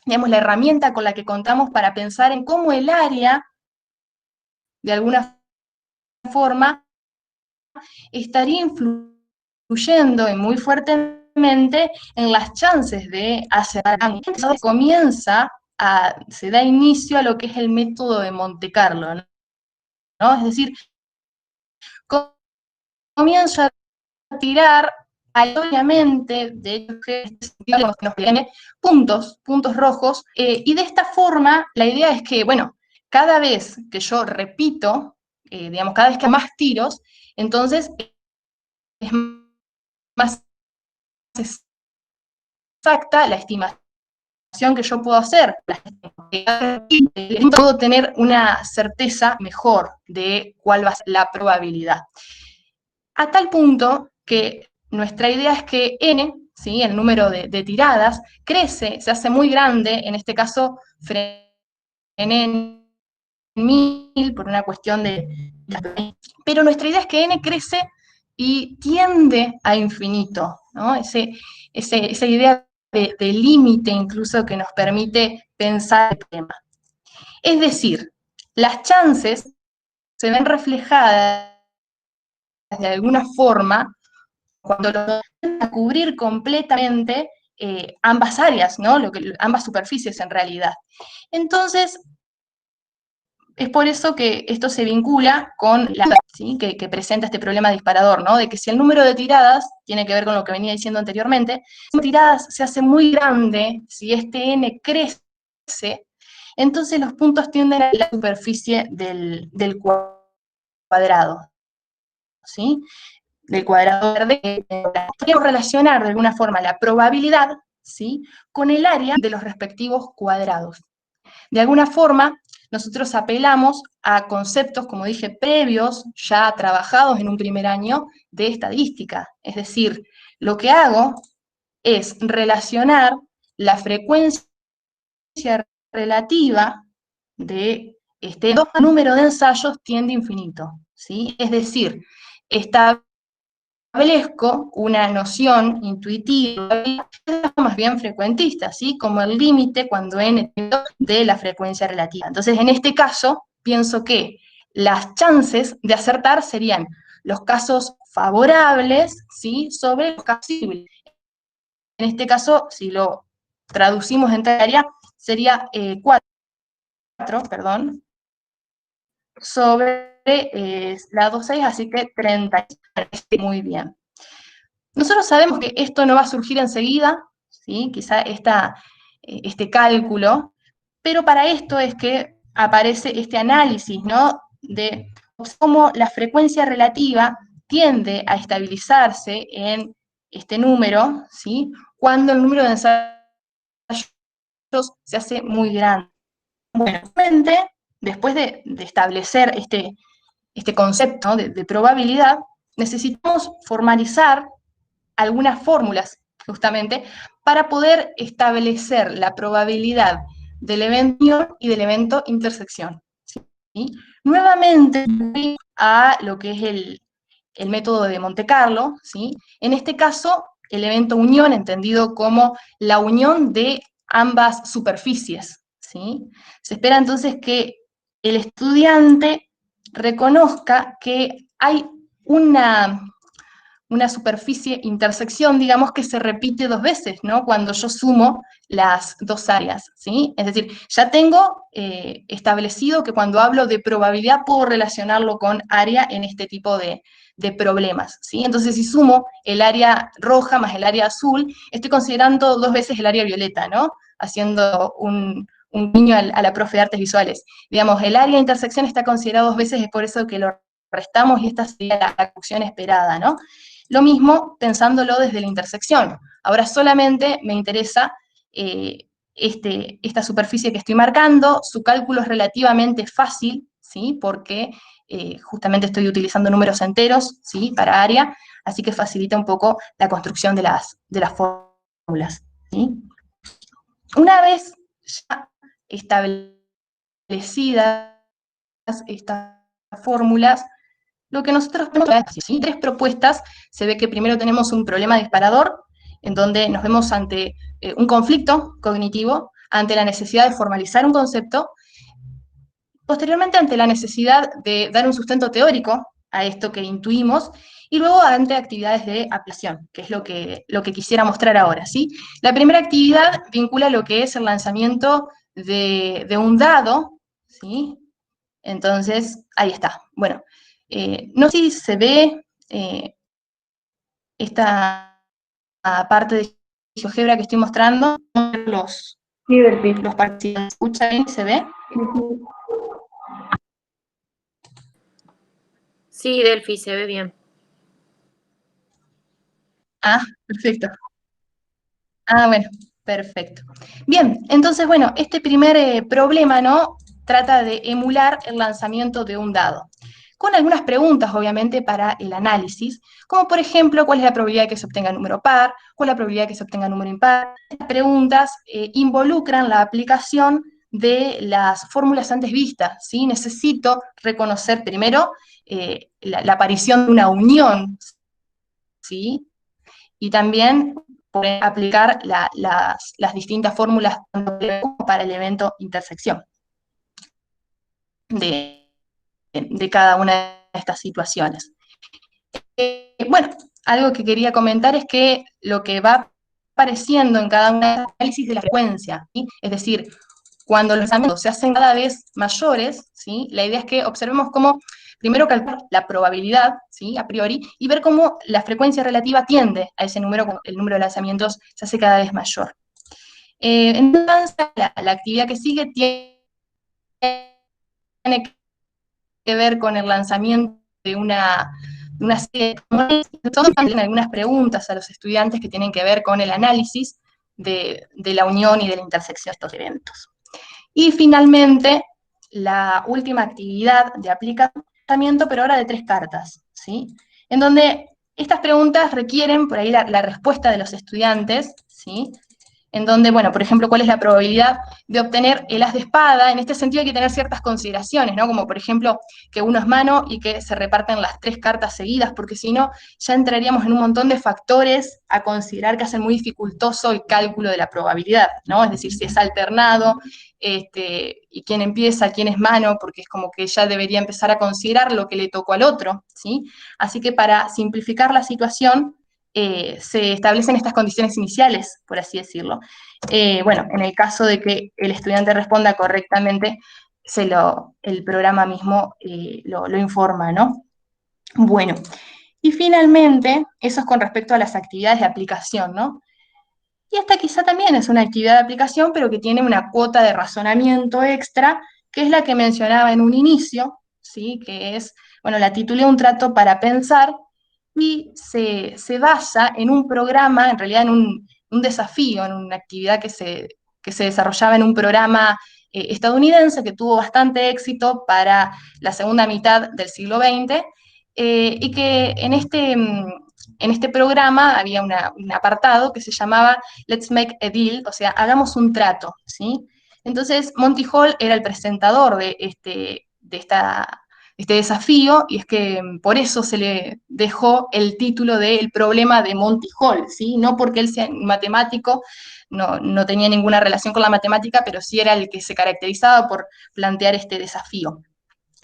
digamos, la herramienta con la que contamos para pensar en cómo el área, de alguna forma, estaría influyendo muy fuertemente en las chances de acertar. Entonces se da inicio a lo que es el método de Monte Carlo, ¿no? Es decir, comienzo a tirar aleatoriamente, de hecho, que nos viene puntos rojos, y de esta forma la idea es que, bueno, cada vez que yo repito, digamos, cada vez que hay más tiros, entonces es más exacta la estimación que yo puedo hacer, puedo tener una certeza mejor de cuál va a ser la probabilidad. A tal punto que nuestra idea es que n, ¿sí?, el número de tiradas, crece, se hace muy grande, en este caso en 1000 por una cuestión de... Pero nuestra idea es que n crece y tiende a infinito, ¿no? Esa idea de límite incluso que nos permite pensar el tema. Es decir, las chances se ven reflejadas de alguna forma cuando lo van a cubrir completamente ambas áreas, ¿no? Ambas superficies en realidad. Entonces, es por eso que esto se vincula con la, ¿sí?, que presenta este problema disparador, ¿no? De que si el número de tiradas, tiene que ver con lo que venía diciendo anteriormente, si las tiradas se hace muy grande, si este n crece, entonces los puntos tienden a la superficie del cuadrado, ¿sí? Del cuadrado verde. Podemos relacionar de alguna forma la probabilidad, ¿sí?, con el área de los respectivos cuadrados. De alguna forma, nosotros apelamos a conceptos, como dije, previos, ya trabajados en un primer año de estadística. Es decir, lo que hago es relacionar la frecuencia relativa de este número de ensayos tiende a infinito, ¿sí? Es decir, establezco una noción intuitiva, más bien frecuentista, ¿sí?, como el límite cuando n de la frecuencia relativa. Entonces, en este caso, pienso que las chances de acertar serían los casos favorables, ¿sí?, sobre los casos posibles. este caso, si lo traducimos en área, sería 4, perdón, sobre lado 6, así que 30. Muy bien. Nosotros sabemos que esto no va a surgir enseguida, ¿sí? Quizá este cálculo, pero para esto es que aparece este análisis, ¿no? De cómo la frecuencia relativa tiende a estabilizarse en este número, ¿sí? Cuando el número de ensayos se hace muy grande. Bueno, después de establecer este concepto de probabilidad, necesitamos formalizar algunas fórmulas, justamente, para poder establecer la probabilidad del evento unión y del evento intersección. ¿Sí? Nuevamente, a lo que es el método de Monte Carlo, ¿sí? En este caso, el evento unión, entendido como la unión de ambas superficies, ¿sí? Se espera entonces que el estudiante reconozca que hay una superficie intersección, digamos, que se repite 2 veces, ¿no? Cuando yo sumo las 2 áreas, ¿sí? Es decir, ya tengo establecido que cuando hablo de probabilidad puedo relacionarlo con área en este tipo de problemas, ¿sí? Entonces, si sumo el área roja más el área azul, estoy considerando 2 veces el área violeta, ¿no? Haciendo un guiño a la profe de artes visuales. Digamos, el área de intersección está considerado 2 veces, es por eso que lo restamos y esta sería la conclusión esperada, ¿no? Lo mismo pensándolo desde la intersección. Ahora solamente me interesa esta superficie que estoy marcando, su cálculo es relativamente fácil, ¿sí? Porque justamente estoy utilizando números enteros, ¿sí? Para área, así que facilita un poco la construcción de las fórmulas, ¿sí? Una vez ya establecidas estas fórmulas, lo que nosotros tenemos es 3 propuestas. Se ve que primero tenemos un problema disparador, en donde nos vemos ante un conflicto cognitivo, ante la necesidad de formalizar un concepto, posteriormente ante la necesidad de dar un sustento teórico a esto que intuimos, y luego ante actividades de aplicación, que es lo que quisiera mostrar ahora, ¿sí? La primera actividad vincula lo que es el lanzamiento de un dado, ¿sí? Entonces, ahí está. Bueno, no sé si se ve esta parte de GeoGebra que estoy mostrando. Los participantes, ¿escucha bien? ¿Se ve? Sí, Delphi, se ve bien. Ah, perfecto. Ah, bueno, perfecto. Bien, entonces, bueno, este primer problema, ¿no? Trata de emular el lanzamiento de un dado, con algunas preguntas, obviamente, para el análisis, como por ejemplo, ¿cuál es la probabilidad de que se obtenga número par? ¿Cuál es la probabilidad de que se obtenga número impar? Estas preguntas involucran la aplicación de las fórmulas antes vistas, ¿sí? Necesito reconocer primero la aparición de una unión, ¿sí? Y también poder aplicar las distintas fórmulas para el evento intersección de cada una de estas situaciones. Bueno, algo que quería comentar es que lo que va apareciendo en cada una de las análisis de la frecuencia, ¿sí? Es decir, cuando los lanzamientos se hacen cada vez mayores, ¿sí? La idea es que observemos cómo primero calcular la probabilidad, ¿sí? A priori, y ver cómo la frecuencia relativa tiende a ese número, el número de lanzamientos se hace cada vez mayor. Entonces, la actividad que sigue tiene que ver con el lanzamiento de una serie de algunas preguntas a los estudiantes que tienen que ver con el análisis de la unión y de la intersección de estos eventos. Y finalmente, la última actividad de aplicamiento, pero ahora de 3 cartas, ¿sí? En donde estas preguntas requieren por ahí la respuesta de los estudiantes, ¿sí? En donde, bueno, por ejemplo, ¿cuál es la probabilidad de obtener el as de espada? En este sentido hay que tener ciertas consideraciones, ¿no? Como por ejemplo, que uno es mano y que se reparten las 3 cartas seguidas, porque si no, ya entraríamos en un montón de factores a considerar que hacen muy dificultoso el cálculo de la probabilidad, ¿no? Es decir, si es alternado, y quién empieza, quién es mano, porque es como que ya debería empezar a considerar lo que le tocó al otro, ¿sí? Así que para simplificar la situación, se establecen estas condiciones iniciales, por así decirlo. Bueno, en el caso de que el estudiante responda correctamente, el programa mismo lo informa, ¿no? Bueno, y finalmente, eso es con respecto a las actividades de aplicación, ¿no? Y esta quizá también es una actividad de aplicación, pero que tiene una cuota de razonamiento extra, que es la que mencionaba en un inicio, ¿sí? Que es, bueno, la titulé Un trato para pensar, y se basa en un programa, en realidad en un desafío, en una actividad que se desarrollaba en un programa estadounidense que tuvo bastante éxito para la segunda mitad del siglo XX, y que en este programa había un apartado que se llamaba Let's Make a Deal, o sea, hagamos un trato, ¿sí? Entonces, Monty Hall era el presentador de este desafío, y es que por eso se le dejó el título de El problema de Monty Hall, ¿sí? No porque él sea matemático, no tenía ninguna relación con la matemática, pero sí era el que se caracterizaba por plantear este desafío.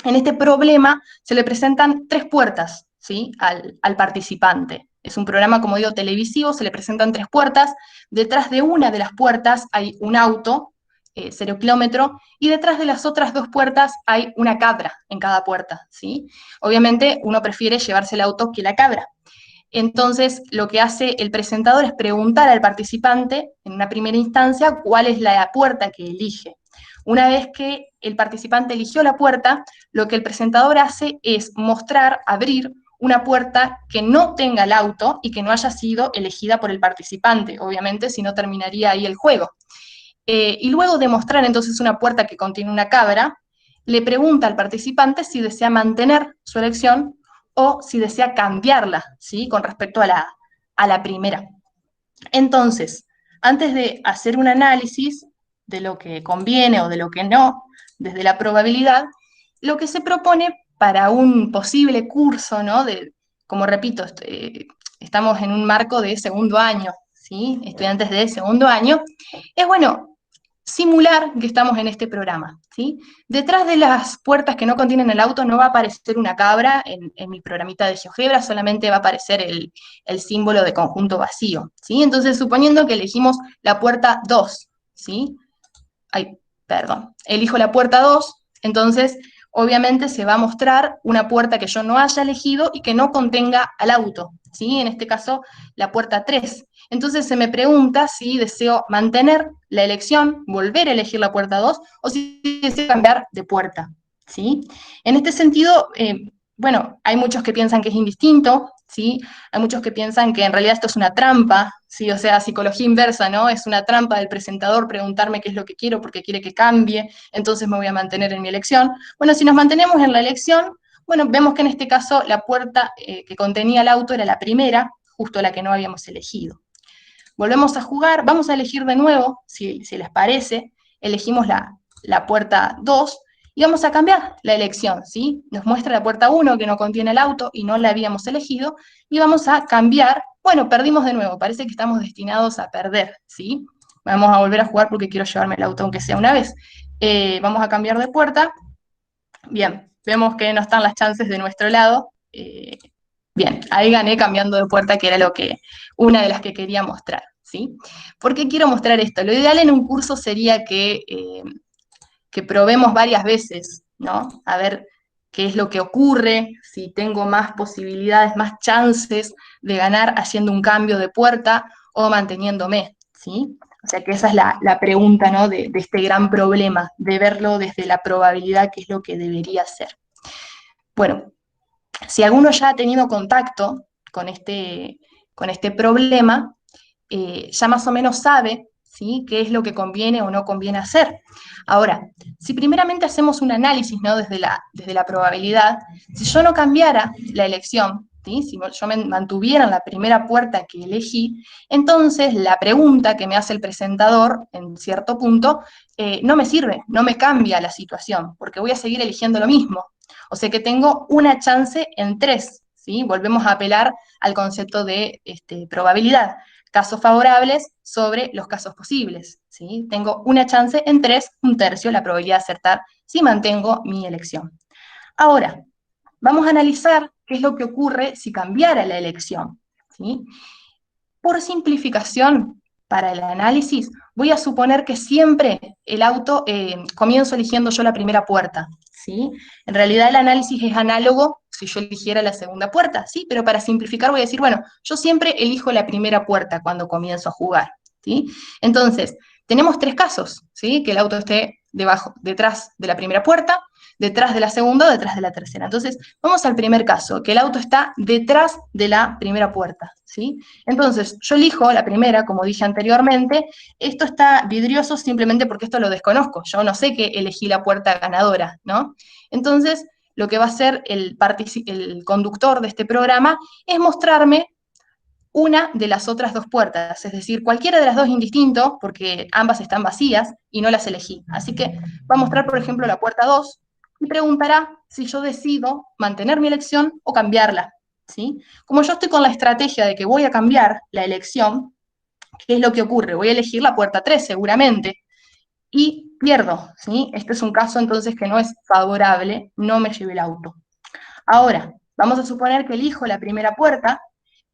En este problema se le presentan 3 puertas, ¿sí? al participante. Es un programa, como digo, televisivo, se le presentan 3 puertas. Detrás de una de las puertas hay un auto, 0 kilómetro, y detrás de las otras 2 puertas hay una cabra en cada puerta, ¿sí? Obviamente uno prefiere llevarse el auto que la cabra. Entonces, lo que hace el presentador es preguntar al participante, en una primera instancia, cuál es la puerta que elige. Una vez que el participante eligió la puerta, lo que el presentador hace es mostrar, abrir una puerta que no tenga el auto y que no haya sido elegida por el participante, obviamente, si no terminaría ahí el juego. Y luego de mostrar entonces una puerta que contiene una cabra, le pregunta al participante si desea mantener su elección o si desea cambiarla, ¿sí? Con respecto a la primera. Entonces, antes de hacer un análisis de lo que conviene o de lo que no, desde la probabilidad, lo que se propone para un posible curso, ¿no? Como repito, estamos en un marco de segundo año, ¿sí? Estudiantes de segundo año, es bueno simular que estamos en este programa, ¿sí? Detrás de las puertas que no contienen el auto no va a aparecer una cabra en mi programita de GeoGebra, solamente va a aparecer el símbolo de conjunto vacío, ¿sí? Entonces, suponiendo que elegimos la puerta 2, ¿sí? Ay, perdón, elijo la puerta 2, entonces obviamente se va a mostrar una puerta que yo no haya elegido y que no contenga al auto, ¿sí? En este caso, la puerta 3. Entonces se me pregunta si deseo mantener la elección, volver a elegir la puerta 2, o si deseo cambiar de puerta, ¿sí? En este sentido, bueno, hay muchos que piensan que es indistinto, ¿sí? Hay muchos que piensan que en realidad esto es una trampa, ¿sí? O sea, psicología inversa, ¿no? Es una trampa del presentador preguntarme qué es lo que quiero porque quiere que cambie, entonces me voy a mantener en mi elección. Bueno, si nos mantenemos en la elección, bueno, vemos que en este caso la puerta que contenía el auto era la primera, justo la que no habíamos elegido. Volvemos a jugar, vamos a elegir de nuevo, si les parece, elegimos la puerta 2, y vamos a cambiar la elección, ¿sí? Nos muestra la puerta 1 que no contiene el auto y no la habíamos elegido, y vamos a cambiar, bueno, perdimos de nuevo, parece que estamos destinados a perder, ¿sí? Vamos a volver a jugar porque quiero llevarme el auto aunque sea una vez. Vamos a cambiar de puerta, bien, vemos que no están las chances de nuestro lado, bien, ahí gané cambiando de puerta, que era una de las que quería mostrar, ¿sí? ¿Por qué quiero mostrar esto? Lo ideal en un curso sería que probemos varias veces, ¿no? A ver qué es lo que ocurre, si tengo más posibilidades, más chances de ganar haciendo un cambio de puerta o manteniéndome, ¿sí? O sea que esa es la pregunta, ¿no? de este gran problema, de verlo desde la probabilidad, que es lo que debería ser. Bueno, si alguno ya ha tenido contacto con este problema, ya más o menos sabe, ¿sí? Qué es lo que conviene o no conviene hacer. Ahora, si primeramente hacemos un análisis, ¿no? desde la probabilidad, si yo no cambiara la elección, ¿sí? Si yo me mantuviera en la primera puerta que elegí, entonces la pregunta que me hace el presentador, en cierto punto, no me sirve, no me cambia la situación, porque voy a seguir eligiendo lo mismo. O sea que tengo una chance en 3, ¿sí? Volvemos a apelar al concepto de probabilidad. Casos favorables sobre los casos posibles, ¿sí? Tengo una chance en 3, un tercio, la probabilidad de acertar si mantengo mi elección. Ahora, vamos a analizar qué es lo que ocurre si cambiara la elección, ¿sí? Por simplificación, para el análisis, voy a suponer que siempre el auto, comienzo eligiendo yo la primera puerta, ¿sí? En realidad el análisis es análogo si yo eligiera la segunda puerta, ¿sí? Pero para simplificar voy a decir, bueno, yo siempre elijo la primera puerta cuando comienzo a jugar, ¿sí? Entonces, tenemos 3 casos, ¿sí? Que el auto esté detrás de la primera puerta, detrás de la segunda o detrás de la tercera. Entonces, vamos al primer caso, que el auto está detrás de la primera puerta, ¿sí? Entonces, yo elijo la primera, como dije anteriormente, esto está vidrioso simplemente porque esto lo desconozco, yo no sé que elegí la puerta ganadora, ¿no? Entonces, lo que va a hacer el conductor de este programa es mostrarme una de las otras 2 puertas, es decir, cualquiera de las 2 indistinto, porque ambas están vacías y no las elegí. Así que va a mostrar, por ejemplo, la puerta 2 y preguntará si yo decido mantener mi elección o cambiarla, ¿sí? Como yo estoy con la estrategia de que voy a cambiar la elección, ¿qué es lo que ocurre? Voy a elegir la puerta 3 seguramente y pierdo, ¿sí? Este es un caso entonces que no es favorable, no me lleve el auto. Ahora, vamos a suponer que elijo la primera puerta,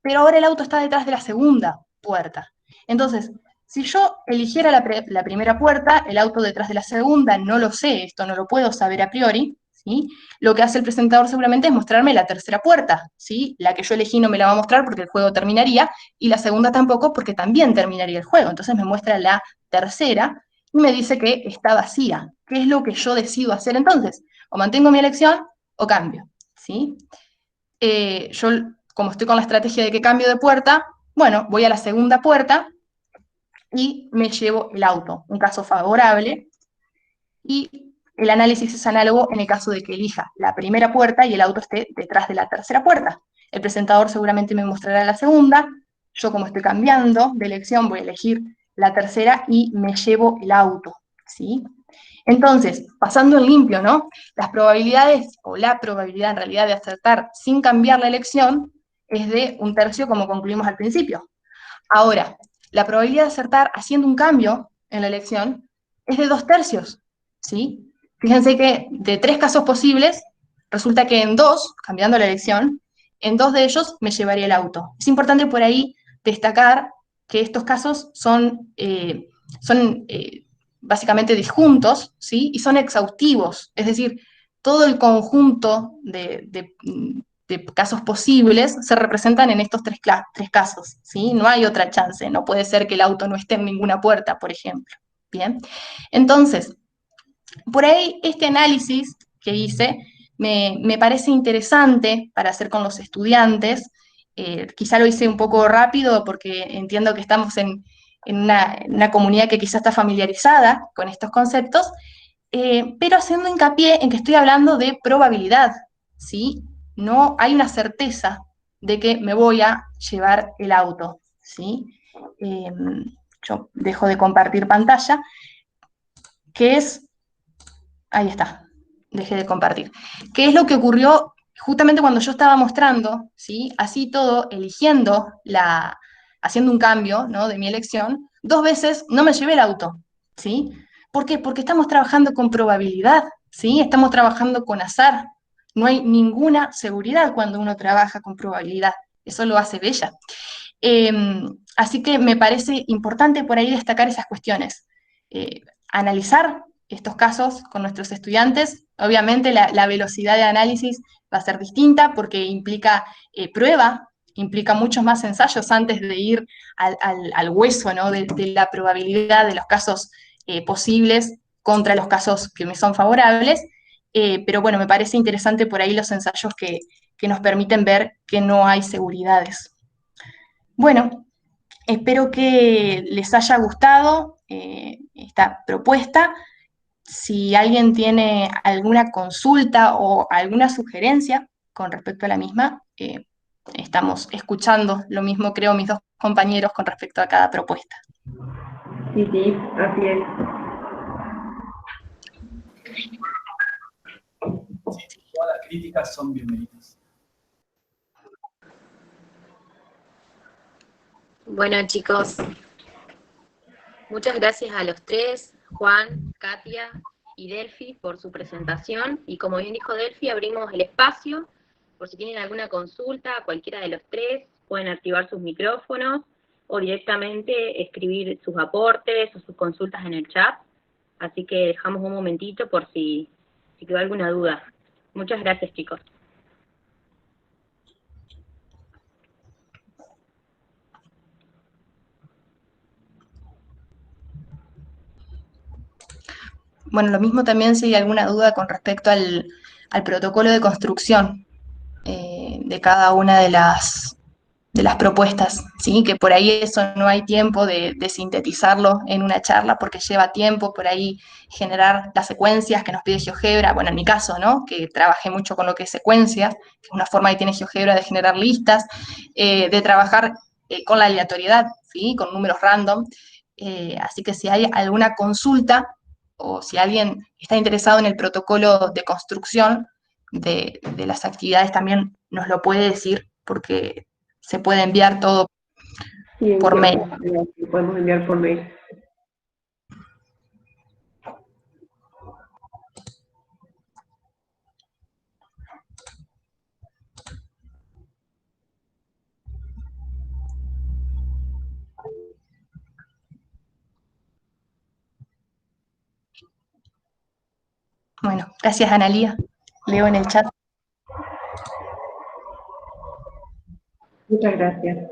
pero ahora el auto está detrás de la segunda puerta. Entonces, si yo eligiera la primera puerta, el auto detrás de la segunda, no lo sé, esto no lo puedo saber a priori, ¿sí? Lo que hace el presentador seguramente es mostrarme la tercera puerta, ¿sí? La que yo elegí no me la va a mostrar porque el juego terminaría, y la segunda tampoco porque también terminaría el juego. Entonces me muestra la tercera y me dice que está vacía. ¿Qué es lo que yo decido hacer entonces? O mantengo mi elección o cambio, ¿sí? Yo, como estoy con la estrategia de que cambio de puerta, bueno, voy a la segunda puerta y me llevo el auto, un caso favorable, y el análisis es análogo en el caso de que elija la primera puerta y el auto esté detrás de la tercera puerta. El presentador seguramente me mostrará la segunda, yo como estoy cambiando de elección voy a elegir la tercera y me llevo el auto, ¿sí? Entonces, pasando en limpio, ¿no? Las probabilidades, o la probabilidad en realidad de acertar sin cambiar la elección, es de 1/3, como concluimos al principio. Ahora, la probabilidad de acertar haciendo un cambio en la elección es de 2/3, ¿sí? Fíjense que de 3 casos posibles, resulta que en 2, cambiando la elección, en 2 de ellos me llevaría el auto. Es importante por ahí destacar que estos casos son básicamente disjuntos, ¿sí? Y son exhaustivos, es decir, todo el conjunto de casos posibles se representan en estos 3 casos, ¿sí? No hay otra chance, no puede ser que el auto no esté en ninguna puerta, por ejemplo. Bien, entonces, por ahí este análisis que hice me parece interesante para hacer con los estudiantes. Quizá lo hice un poco rápido porque entiendo que estamos en una comunidad que quizá está familiarizada con estos conceptos, pero haciendo hincapié en que estoy hablando de probabilidad, ¿sí? No hay una certeza de que me voy a llevar el auto, ¿sí? Yo dejo de compartir pantalla, que es, ahí está, dejé de compartir. ¿Qué es lo que ocurrió justamente cuando yo estaba mostrando, ¿sí? Así todo, haciendo un cambio, ¿no? De mi elección, 2 veces no me llevé el auto, ¿sí? ¿Por qué? Porque estamos trabajando con probabilidad, ¿sí? Estamos trabajando con azar. No hay ninguna seguridad cuando uno trabaja con probabilidad. Eso lo hace bella. Así que me parece importante por ahí destacar esas cuestiones. Analizar estos casos con nuestros estudiantes. Obviamente la velocidad de análisis va a ser distinta porque implica prueba, implica muchos más ensayos antes de ir al hueso, ¿no? de la probabilidad de los casos posibles contra los casos que me son favorables. Pero bueno, me parece interesante por ahí los ensayos que nos permiten ver que no hay seguridades. Bueno, espero que les haya gustado esta propuesta. Si alguien tiene alguna consulta o alguna sugerencia con respecto a la misma, estamos escuchando lo mismo, creo, mis 2 compañeros con respecto a cada propuesta. Sí, sí, así es. Todas las críticas son bienvenidas. Bueno, chicos, muchas gracias a los 3, Juan, Katia y Delphi, por su presentación. Y como bien dijo Delphi, abrimos el espacio por si tienen alguna consulta a cualquiera de los 3, pueden activar sus micrófonos o directamente escribir sus aportes o sus consultas en el chat. Así que dejamos un momentito por si quedó alguna duda. Muchas gracias, chicos. Bueno, lo mismo también si hay alguna duda con respecto al protocolo de construcción de cada una de las propuestas, ¿sí? Que por ahí eso no hay tiempo de sintetizarlo en una charla porque lleva tiempo por ahí generar las secuencias que nos pide GeoGebra, bueno, en mi caso, ¿no? Que trabajé mucho con lo que es secuencias, que es una forma que tiene GeoGebra de generar listas, de trabajar con la aleatoriedad, ¿sí? Con números random. Así que si hay alguna consulta o si alguien está interesado en el protocolo de construcción de las actividades, también nos lo puede decir porque se puede enviar todo Sí, por mail. Podemos enviar por mail. Bueno, gracias, Analía. Leo en el chat. Muchas gracias.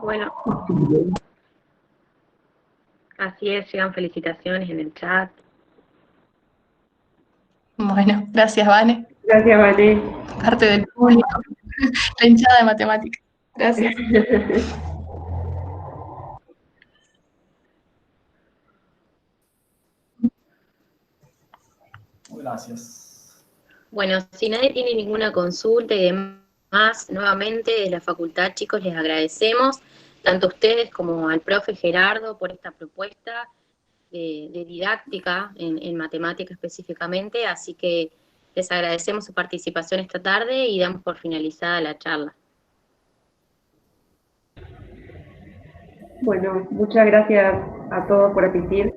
Bueno, así es, llegan felicitaciones en el chat. Bueno, gracias, Vane. Gracias, Vane. Parte del público. La hinchada de matemáticas. Gracias. Gracias. Bueno, si nadie tiene ninguna consulta y demás, nuevamente de la facultad, chicos, les agradecemos, tanto a ustedes como al profe Gerardo, por esta propuesta de didáctica en matemática específicamente, así que les agradecemos su participación esta tarde y damos por finalizada la charla. Bueno, muchas gracias a todos por asistir.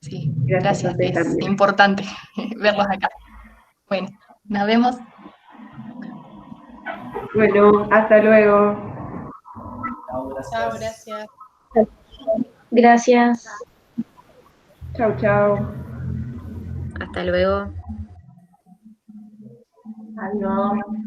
Sí, Gracias a gracias. ustedes Es también. importante verlos acá. Bueno, nos vemos. Bueno, hasta luego. Chao, gracias. Chao, gracias. Gracias. Chau, chau. Hasta luego. Adiós.